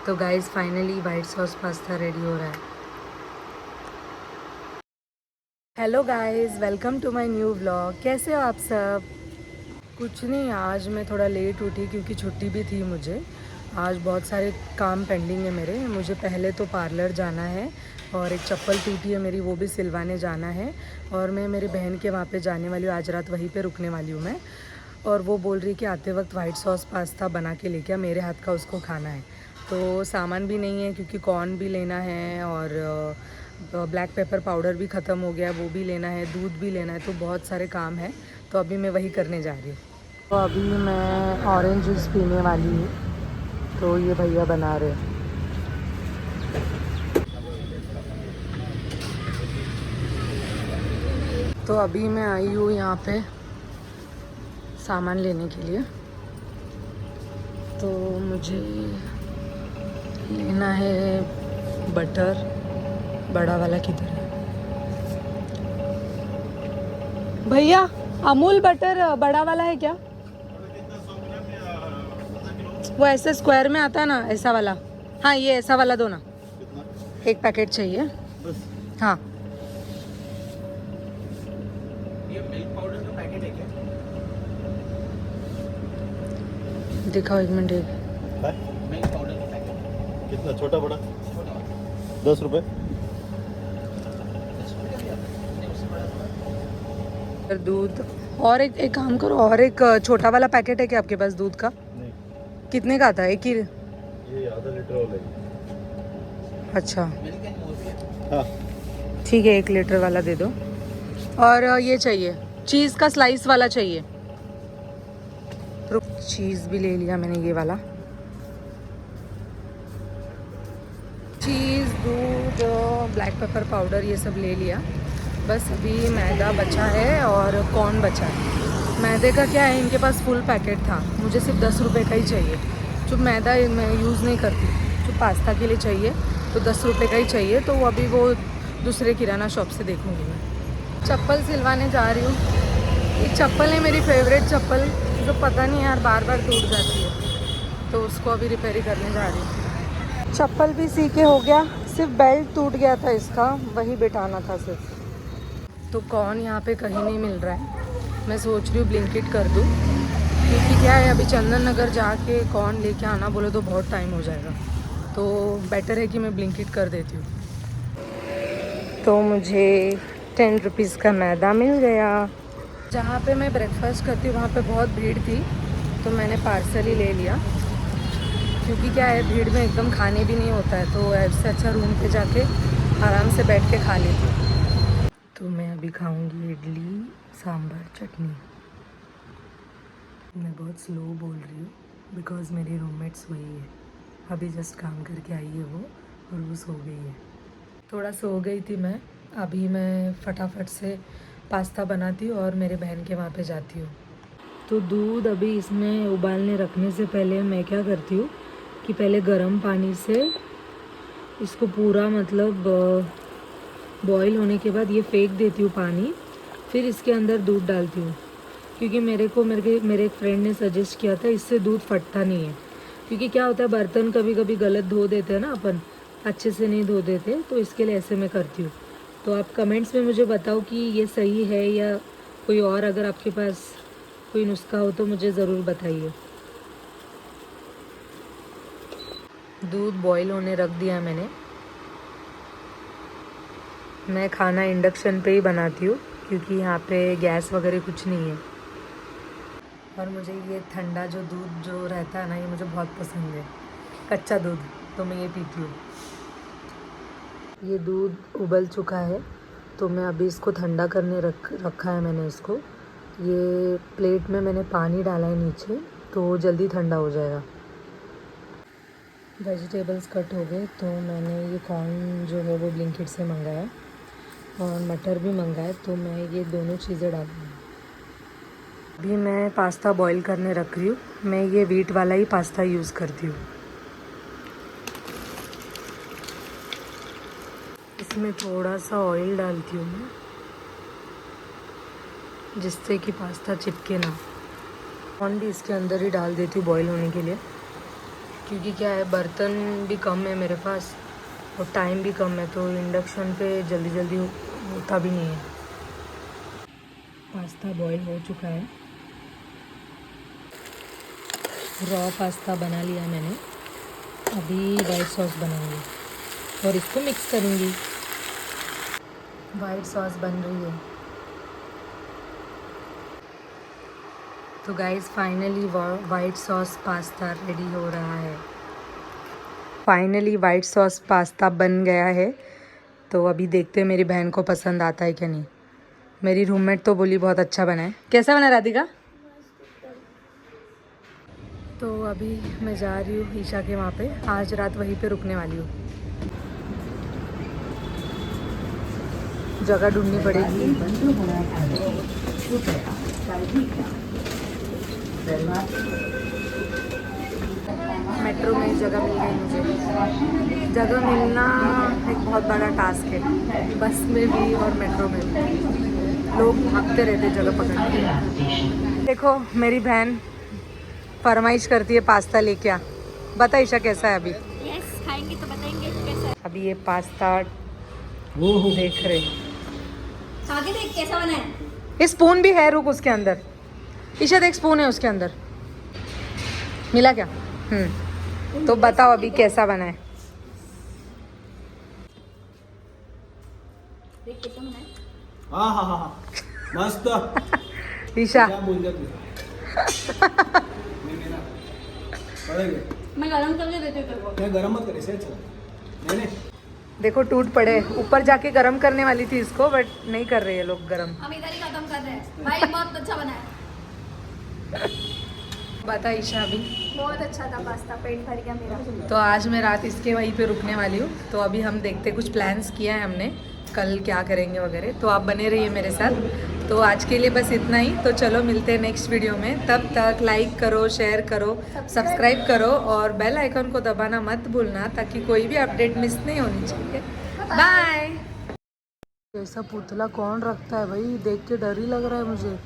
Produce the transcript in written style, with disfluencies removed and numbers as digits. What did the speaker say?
तो guys finally white sauce pasta ready हो रहा है। Hello guys, welcome to my new vlog. कैसे हो आप सब? कुछ नहीं, आज मैं थोड़ा लेट उठी क्योंकि छुट्टी भी थी मुझे। आज बहुत सारे काम पेंडिंग है मेरे। मुझे पहले तो पार्लर जाना है और एक चप्पल टूटी है मेरी, वो भी सिलवाने जाना है। और मैं मेरी बहन के वहाँ पे जाने वाली हूँ, आज रात वहीं पे रुकने वाली हूँ मैं। और वो बोल रही कि आते वक्त वाइट सॉस पास्ता बना के लेके आ, मेरे हाथ का उसको खाना है। तो सामान भी नहीं है क्योंकि कॉर्न भी लेना है और ब्लैक पेपर पाउडर भी ख़त्म हो गया, वो भी लेना है, दूध भी लेना है। तो बहुत सारे काम है, तो अभी मैं वही करने जा रही हूँ। तो अभी मैं ऑरेंज जूस पीने वाली हूँ, तो ये भैया बना रहे हैं। तो अभी मैं आई हूँ यहाँ पे सामान लेने के लिए। तो मुझे लेना है बटर। बड़ा वाला किधर है भैया? अमूल बटर बड़ा वाला है क्या? वो ऐसे स्क्वायर में आता है ना, ऐसा वाला। हाँ, ये ऐसा वाला दो ना। एक पैकेट चाहिए। हाँ। ये मिल्क पाउडर का पैकेट है क्या? दिखाओ एक मिनट। मिल्क पाउडर का पैकेट कितना? छोटा बड़ा? छोटा वाला 10 रुपए। 10 रुपये का भी आता है नहीं, उससे बड़ा थोड़ा। दूध और एक काम करो, और एक छोटा वाला पैकेट है क्या आपके पास दूध का? नहीं, कितने का आता है? एक ही? ये आधा लीटर वाला है। अच्छा मिल्क एंड मोर भी है। हाँ, ठीक है, 1 लीटर वाला दे दो। और ये चाहिए, चीज़ का स्लाइस वाला चाहिए। रुक, चीज़ भी ले लिया मैंने, ये वाला चीज़, दूध, ब्लैक पेपर पाउडर, ये सब ले लिया। बस अभी मैदा बचा है और कॉर्न बचा है। मैदे का क्या है, इनके पास फुल पैकेट था, मुझे सिर्फ 10 रुपये का ही चाहिए। जो मैदा मैं यूज़ नहीं करती, जो पास्ता के लिए चाहिए तो 10 रुपये का ही चाहिए। तो अभी वो दूसरे किराना शॉप से देखूँगी मैं। चप्पल सिलवाने जा रही हूँ। एक चप्पल है मेरी फेवरेट चप्पल, जो पता नहीं यार बार बार टूट जाती है, तो उसको अभी रिपेयरिंग करने जा रही हूँ। चप्पल भी सी के हो गया, सिर्फ बेल्ट टूट गया था इसका, वही बिठाना था सिर्फ। तो कौन यहाँ पे कहीं नहीं मिल रहा है। मैं सोच रही हूँ ब्लिंकिट कर दूँ, क्योंकि क्या है अभी चंदन नगर जाके कौन लेके आना बोले तो बहुत टाइम हो जाएगा। तो बेटर है कि मैं ब्लिंकिट कर देती हूँ। तो मुझे 10 रुपीज़ का मैदा मिल गया। जहाँ पे मैं ब्रेकफास्ट करती हूँ वहाँ पे बहुत भीड़ थी, तो मैंने पार्सल ही ले लिया। क्योंकि क्या है, भीड़ में एकदम खाने भी नहीं होता है, तो ऐसे अच्छा रूम पे जाके आराम से बैठ के खा लेती हूँ। तो मैं अभी खाऊंगी इडली सांभर चटनी। मैं बहुत स्लो बोल रही हूँ बिकॉज़ मेरी रूममेट सोई है, अभी जस्ट काम करके आई है वो, और वो सो गई है। थोड़ा सो गई थी मैं। अभी मैं फटाफट से पास्ता बनाती हूँ और मेरे बहन के वहाँ पे जाती हूँ। तो दूध अभी इसमें उबालने रखने से पहले मैं क्या करती हूँ कि पहले गर्म पानी से इसको पूरा मतलब बॉईल होने के बाद ये फेंक देती हूँ पानी, फिर इसके अंदर दूध डालती हूँ। क्योंकि मेरे एक फ्रेंड ने सजेस्ट किया था, इससे दूध फटता नहीं है। क्योंकि क्या होता है, बर्तन कभी कभी गलत धो देते हैं ना अपन, अच्छे से नहीं धो देते, तो इसके लिए ऐसे मैं करती हूँ। तो आप कमेंट्स में मुझे बताओ कि ये सही है या कोई और, अगर आपके पास कोई नुस्खा हो तो मुझे ज़रूर बताइए। दूध बॉईल होने रख दिया मैंने। मैं खाना इंडक्शन पे ही बनाती हूँ क्योंकि यहाँ पे गैस वगैरह कुछ नहीं है। और मुझे ये ठंडा जो दूध जो रहता है ना, ये मुझे बहुत पसंद है, कच्चा दूध, तो मैं ये पीती हूँ। ये दूध उबल चुका है, तो मैं अभी इसको ठंडा करने रखा है मैंने इसको। ये प्लेट में मैंने पानी डाला है नीचे, तो जल्दी ठंडा हो जाएगा। वेजिटेबल्स कट हो गए, तो मैंने ये कॉर्न जो है वो ब्लिंकिट से मंगाया और मटर भी मंगाया, तो मैं ये दोनों चीज़ें डालूँगी। अभी मैं पास्ता बॉईल करने रख रही हूँ। मैं ये व्हीट वाला ही पास्ता यूज़ करती हूँ। इसमें थोड़ा सा ऑयल डालती हूँ मैं, जिससे कि पास्ता चिपके ना। कॉर्न भी इसके अंदर ही डाल देती हूँ बॉईल होने के लिए, क्योंकि क्या है, बर्तन भी कम है मेरे पास और टाइम भी कम है, तो इंडक्शन पे जल्दी जल्दी होता भी नहीं है। पास्ता बॉईल हो चुका है, रॉ पास्ता बना लिया मैंने। अभी वाइट सॉस बनाऊंगी और इसको मिक्स करूंगी। वाइट सॉस बन रही है। तो guys finally white sauce pasta ready हो रहा है। फाइनली वाइट सॉस पास्ता बन गया है। तो अभी देखते हैं मेरी बहन को पसंद आता है क्या नहीं। मेरी रूममेट तो बोली बहुत अच्छा बना है। कैसा बना राधिका? तो अभी मैं जा रही हूँ ईशा के वहाँ पे, आज रात वहीं पे रुकने वाली हूँ। जगह ढूंढनी पड़ेगी। मेट्रो में जगह मिल गई मुझे। जगह मिलना एक बहुत बड़ा टास्क है, बस में भी और मेट्रो में भी। लोग भागते रहते जगह पकड़ के। देखो मेरी बहन फरमाइश करती है पास्ता लेके आ। बता ईशा कैसा है अभी? यस, खाएंगे तो बताएंगे कैसा है। अभी ये पास्ता देख रहे। खा के देख कैसा बना है। ये स्पून भी है, रुक उसके अंदर। ईशा देख स्पून है उसके अंदर। मिला क्या? तो बताओ अभी कैसा बना है। देख कैसा बना है। हाँ हाँ हाँ हाँ मस्त। ईशा क्या बोल दिया तू? नहीं मेरा पड़ेगा। मैं गरम करके देती हूँ तेरे को। क्या गरम मत करे, से अच्छा नहीं नहीं। देखो टूट पड़े। ऊपर जाके गरम करने वाली थी इसको, बट नहीं कर रहे ये लोग गरम। हम इधर ही खत्म कर रहे हैं भाई। बहुत अच्छा बना है। बता ईशा अभी। बहुत अच्छा था पास्ता, पेट भर गया मेरा। तो आज मैं रात इसके वहीं पे रुकने वाली हूँ। तो अभी हम देखते, कुछ प्लान्स किया है हमने कल क्या करेंगे वगैरह। तो आप बने रहिए मेरे साथ। तो आज के लिए बस इतना ही। तो चलो मिलते हैं नेक्स्ट वीडियो में। तब तक लाइक करो, शेयर करो, सब्सक्राइब करो और बेल आइकन को दबाना मत भूलना, ताकि कोई भी अपडेट मिस नहीं होनी चाहिए। बाय। ऐसा पुतला कौन रखता है भाई? देख के डर ही लग रहा है मुझे।